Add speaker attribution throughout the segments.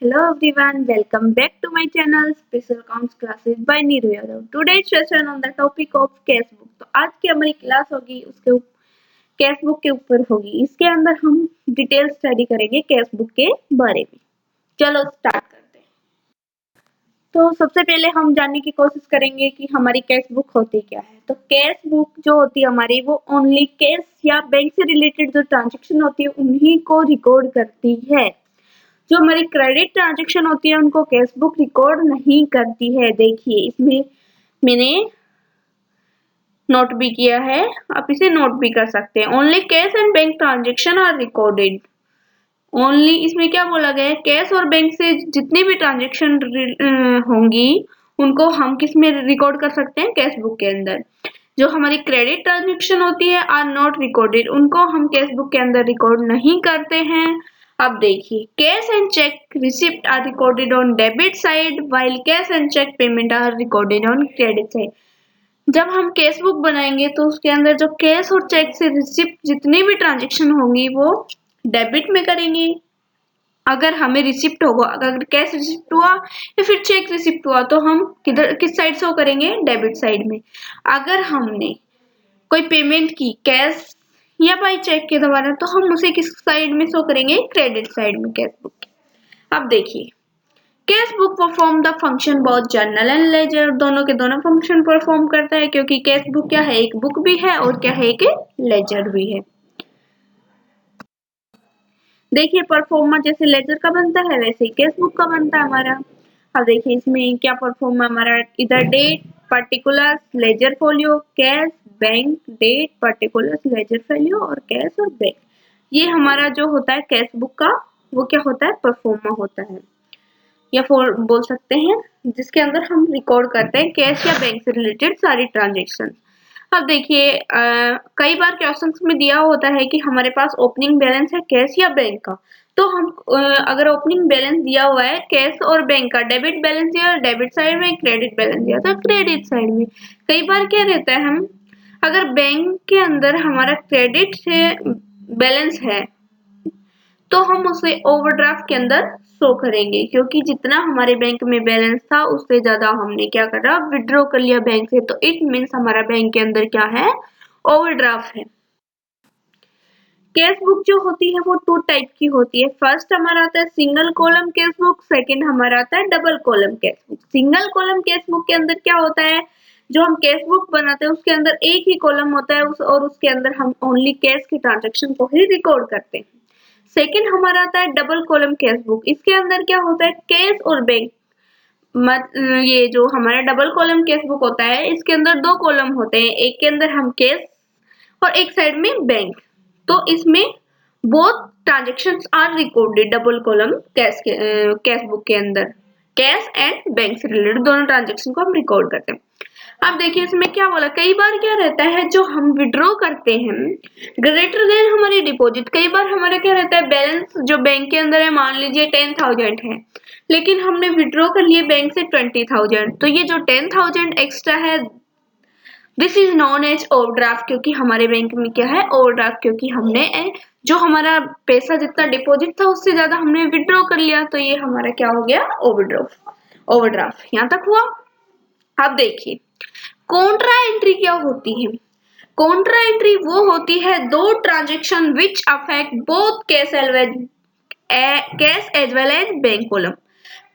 Speaker 1: Hello everyone, welcome back to my channel Special Accounts Classes by Neeru Yadav. Today's session on the topic of cash book. तो आज की हमारी class होगी उसके cash book के ऊपर होगी। इसके अंदर हम डिटेल स्टडी करेंगे कैश बुक के बारे में। चलो स्टार्ट करते हैं। तो सबसे पहले हम जानने की कोशिश करेंगे कि हमारी कैश बुक होती क्या है। तो कैश बुक जो होती है हमारी वो ओनली कैश या बैंक से रिलेटेड जो ट्रांजेक्शन होती है उन्हीं को रिकॉर्ड करती है। जो हमारी क्रेडिट ट्रांजैक्शन होती है उनको कैश बुक रिकॉर्ड नहीं करती है। देखिए इसमें मैंने नोट भी किया है, आप इसे नोट भी कर सकते हैं। Only cash and bank transaction are recorded. Only इसमें क्या बोला गया है, कैश और बैंक से जितनी भी ट्रांजैक्शन होंगी उनको हम किस में रिकॉर्ड कर सकते हैं, कैश बुक के अंदर। जो हमारी क्रेडिट ट्रांजैक्शन होती है आर नॉट रिकॉर्डेड, उनको हम कैश बुक के अंदर रिकॉर्ड नहीं करते हैं। अब देखिए cash and cheque receipt are recorded on debit side while cash and cheque payment are recorded on credit side. जब हम कैश बुक बनाएंगे तो उसके अंदर जो कैश और चेक से रिसिप्ट जितनी भी ट्रांजैक्शन होंगी वो डेबिट में करेंगे अगर हमें रिसिप्ट होगा। अगर कैश रिसिप्ट हुआ या फिर चेक रिसिप्ट हुआ तो हम किस साइड शो करेंगे, डेबिट साइड में। अगर हमने कोई पेमेंट की कैश या बाई चेक के द्वारा तो हम उसे किस साइड में शो करेंगे, क्रेडिट साइड में कैश बुक के। अब देखिए cash book perform the function both journal and ledger, दोनों के दोनों फंक्शन परफॉर्म करता है क्योंकि कैश बुक क्या है, एक बुक भी है और क्या है, एक लेजर भी है। देखिए परफॉर्मा जैसे लेजर का बनता है वैसे ही कैश बुक का बनता है हमारा। अब देखिए इसमें क्या परफॉर्म है हमारा, इधर date particular ledger folio, cash bank date particular ledger folio और कैश और बैंक। ये हमारा जो होता है कैश बुक का वो क्या होता है, परफॉर्मा होता है या बोल सकते हैं जिसके अंदर हम रिकॉर्ड करते हैं कैश या बैंक से रिलेटेड सारी ट्रांजेक्शन। अब देखिए कई बार क्वेश्चंस में दिया होता है कि हमारे पास ओपनिंग बैलेंस है कैश या बैंक का। तो हम अगर ओपनिंग बैलेंस दिया हुआ है कैश और बैंक का, डेबिट बैलेंस दिया डेबिट साइड में, क्रेडिट बैलेंस दिया तो क्रेडिट साइड में। कई बार क्या रहता है, हम अगर बैंक के अंदर हमारा क्रेडिट से बैलेंस है तो हम उसे ओवरड्राफ्ट के अंदर शो करेंगे क्योंकि जितना हमारे बैंक में बैलेंस था उससे ज्यादा हमने क्या करा, विड्रॉ कर लिया बैंक से। तो इट मीन्स हमारा बैंक के अंदर क्या है, ओवरड्राफ्ट है। कैश बुक जो होती है वो टू टाइप की होती है। फर्स्ट हमारा आता है single column cash book, second हमारा आता है double column cash book. Single column cash book के अंदर क्या होता है, जो हम कैश बुक बनाते हैं उसके अंदर एक ही कॉलम होता है और उसके अंदर हम ओनली कैश की ट्रांजेक्शन को ही रिकॉर्ड करते हैं। सेकंड हमारा आता है डबल कॉलम कैश बुक। इसके अंदर क्या होता है, कैश और बैंक ये जो हमारा डबल कॉलम कैश बुक होता है इसके अंदर दो कॉलम होते हैं, एक के अंदर हम कैश और एक साइड में बैंक। तो इसमें both transactions are recorded double column cash book के अंदर। कैश एंड बैंक से रिलेटेड दोनों ट्रांजेक्शन को हम रिकॉर्ड करते हैं। अब देखिए इसमें क्या बोला, कई बार क्या रहता है जो हम विड्रॉ करते हैं ग्रेटर देन हमारी डिपॉजिट। कई बार हमारा क्या रहता है, बैलेंस जो बैंक के अंदर है मान लीजिए 10,000 है लेकिन हमने विड्रॉ कर लिए बैंक से 20,000, तो ये जो 10,000 एक्स्ट्रा है this is known as overdraft क्योंकि हमारे बैंक में क्या है, ओवरड्राफ्ट, क्योंकि हमने जो हमारा पैसा जितना डिपॉजिट था उससे ज्यादा हमने विड्रॉ कर लिया तो ये हमारा क्या हो गया, ओवरड्राफ्ट। यहाँ तक हुआ। अब देखिए कॉन्ट्रा एंट्री क्या होती है। कॉन्ट्रा एंट्री वो होती है दो transaction which affect both cash as well as bank column.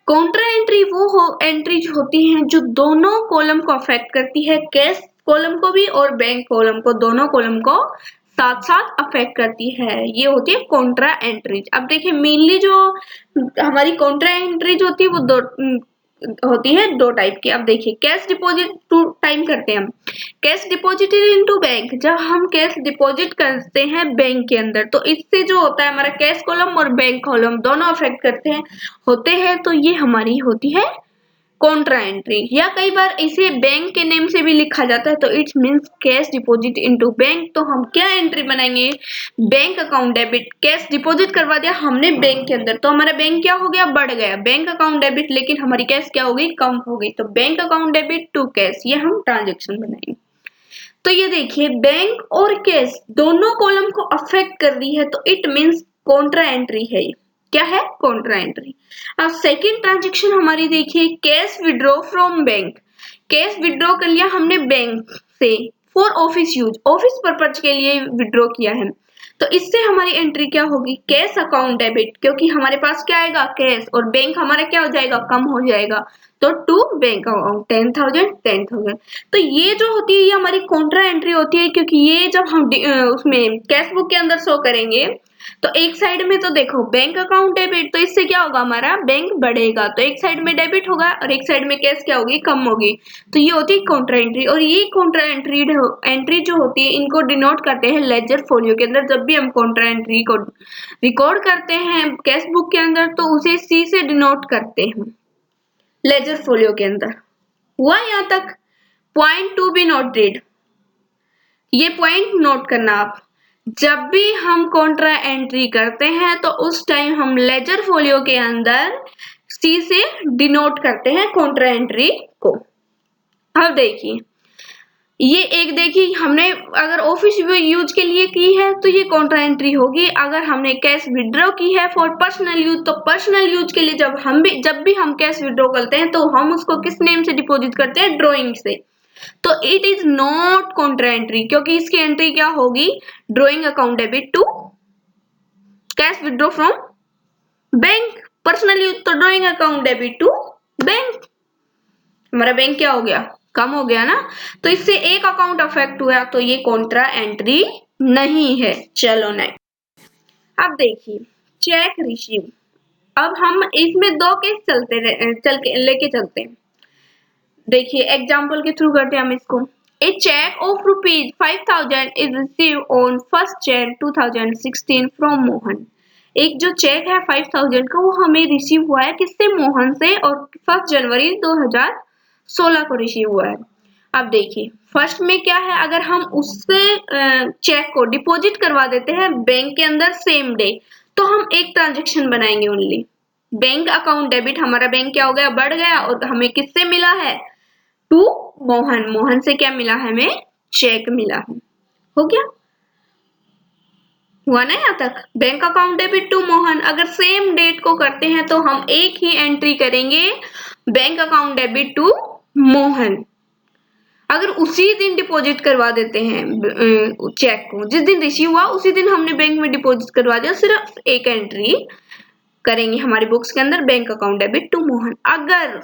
Speaker 1: Contra entry वो एंट्रीज होती हैं जो दोनों कॉलम को अफेक्ट करती है, कैश कॉलम को भी और बैंक कॉलम को, दोनों कॉलम को साथ साथ अफेक्ट करती है। ये होती है कॉन्ट्रा एंट्रीज। अब देखिए मेनली जो हमारी कॉन्ट्रा एंट्रीज होती है वो दो टाइप की। अब देखिए कैश डिपॉजिट टू टाइम करते हैं हम, कैश डिपॉजिटेड इनटू बैंक। जब हम कैश डिपॉजिट करते हैं बैंक के अंदर तो इससे जो होता है हमारा कैश कॉलम और बैंक कॉलम दोनों अफेक्ट होते हैं तो ये हमारी होती है कॉन्ट्रा एंट्री। या कई बार इसे बैंक के नेम से भी लिखा जाता है तो it means cash deposit into bank. तो हम क्या एंट्री बनाएंगे, bank account debit, cash deposit करवा दिया हमने बैंक के अंदर तो हमारा बैंक क्या हो गया, बढ़ गया, बैंक अकाउंट डेबिट, लेकिन हमारी कैश क्या हो गई, कम हो गई। तो bank account debit to cash, ये हम ट्रांजेक्शन बनाएंगे। तो ये देखिए बैंक और कैश दोनों कॉलम को अफेक्ट कर रही है तो इट मींस कॉन्ट्रा एंट्री है। क्या है, कॉन्ट्रा एंट्री। अब सेकंड ट्रांजेक्शन हमारी देखिए, cash withdraw from bank. Cash withdraw कर लिया हमने बैंक से for office use, office purpose के लिए विड्रॉ किया है। तो इससे हमारी एंट्री क्या होगी, कैश अकाउंट डेबिट, क्योंकि हमारे पास क्या आएगा, कैश, और बैंक हमारा क्या हो जाएगा, कम हो जाएगा, तो टू बैंक अकाउंट 10,000। तो ये जो होती है ये हमारी कॉन्ट्रा एंट्री होती है, क्योंकि ये जब हम उसमें कैश बुक के अंदर शो करेंगे तो एक साइड में तो देखो बैंक अकाउंट डेबिट, तो इससे क्या होगा, हमारा बैंक बढ़ेगा, तो एक साइड में डेबिट होगा और एक साइड में कैश क्या होगी, कम होगी। तो ये होती है कॉन्ट्रा एंट्री। और ये कॉन्ट्रा एंट्री जो होती है इनको डिनोट करते हैं लेजर फोलियो के अंदर। जब भी हम कॉन्ट्रा एंट्री को रिकॉर्ड करते हैं कैश बुक के अंदर तो उसे सी से डिनोट करते हैं लेजर फोलियो के अंदर। हुआ यहाँ तक, पॉइंट टू बी नोटेड, ये पॉइंट नोट करना आप, जब भी हम कॉन्ट्रा एंट्री करते हैं तो उस टाइम हम लेजर फोलियो के अंदर सी से डिनोट करते हैं कॉन्ट्रा एंट्री को। अब देखिए ये एक, देखिए हमने अगर ऑफिस यूज के लिए की है तो ये कॉन्ट्रा एंट्री होगी। अगर हमने कैश विड्रॉ की है फॉर पर्सनल यूज, तो पर्सनल यूज के लिए जब भी हम कैश विड्रॉ करते हैं तो हम उसको किस नेम से डिपॉजिट करते हैं, ड्रॉइंग से। तो it is not contra entry, क्योंकि इसकी एंट्री क्या होगी, drawing account debit to cash withdraw from bank, personal use तो drawing account debit to bank, हमारा बैंक क्या हो गया, कम हो गया ना। तो इससे एक अकाउंट अफेक्ट हुआ, तो ये कॉन्ट्रा एंट्री नहीं है। चलो नेक्स्ट, अब देखिए चेक रिसीव। अब हम इसमें दो केस लेके चलते हैं। देखिए एग्जाम्पल के थ्रू करते हैं हम इसको। A cheque of ₹5,000 is receive on 1 Jan 2016 from Mohan. एक जो चेक है 5,000 का वो हमें रिसीव हुआ है किससे, मोहन से, और 1 जनवरी 2016 को रिसीव हुआ है। अब देखिए फर्स्ट में क्या है, अगर हम उससे चेक को डिपॉजिट करवा देते हैं बैंक के अंदर सेम डे, तो हम एक ट्रांजेक्शन बनाएंगे ओनली। बैंक अकाउंट डेबिट, हमारा बैंक क्या हो गया, बढ़ गया, और हमें किससे मिला है, टू मोहन। मोहन से क्या मिला है, हमें चेक मिला है। हो गया, हुआ ना यहाँ तक, bank account debit to Mohan. अगर सेम डेट को करते हैं तो हम एक ही एंट्री करेंगे, bank account debit to Mohan. अगर उसी दिन डिपॉजिट करवा देते हैं चेक को, जिस दिन रिसीव हुआ उसी दिन हमने बैंक में डिपॉजिट करवा दिया, सिर्फ एक एंट्री करेंगे हमारी बुक्स के अंदर, bank account debit to Mohan. अगर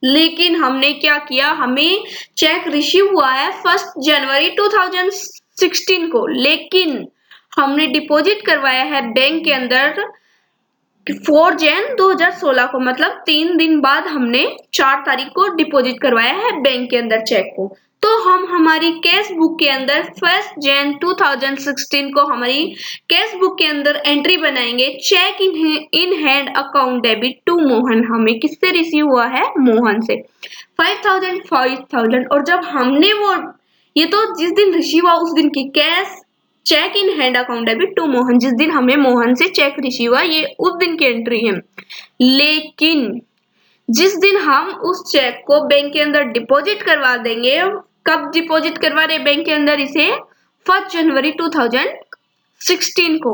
Speaker 1: लेकिन हमने क्या किया, हमें चेक रिसीव हुआ है 1 जनवरी 2016 को, लेकिन हमने डिपॉजिट करवाया है बैंक के अंदर 4 जन 2016 को, मतलब 3 दिन बाद हमने 4 तारीख को डिपॉजिट करवाया है बैंक के अंदर चेक को। तो हम हमारी कैश बुक के अंदर 1 जन 2016 को हमारी कैश बुक के अंदर एंट्री बनाएंगे, cheque in hand account debit to Mohan. हमें किससे रिसीव हुआ है, मोहन से, 5,000। और जब हमने वो, ये तो जिस दिन रिसीव हुआ उस दिन की cash, cheque in hand account debit to Mohan, जिस दिन हमें मोहन से चेक रिसीव हुआ ये उस दिन की एंट्री है। लेकिन जिस दिन हम उस चेक को बैंक के अंदर डिपॉजिट करवा देंगे, कब डिपॉजिट करवा रहे बैंक के अंदर इसे, 1 जनवरी 2016 को,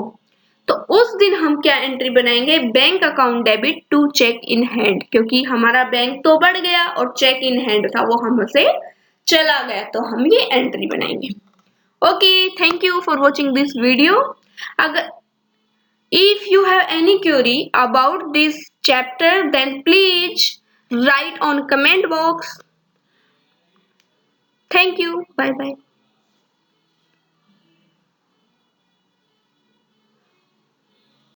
Speaker 1: तो उस दिन हम क्या एंट्री बनाएंगे, bank account debit to cheque in hand, क्योंकि हमारा बैंक तो बढ़ गया और चेक इन हैंड था वो हमसे चला गया, तो हम ये एंट्री बनाएंगे। Okay, thank you for watching this video. If you have any query about this chapter, then please write on comment box. Thank you. Bye bye.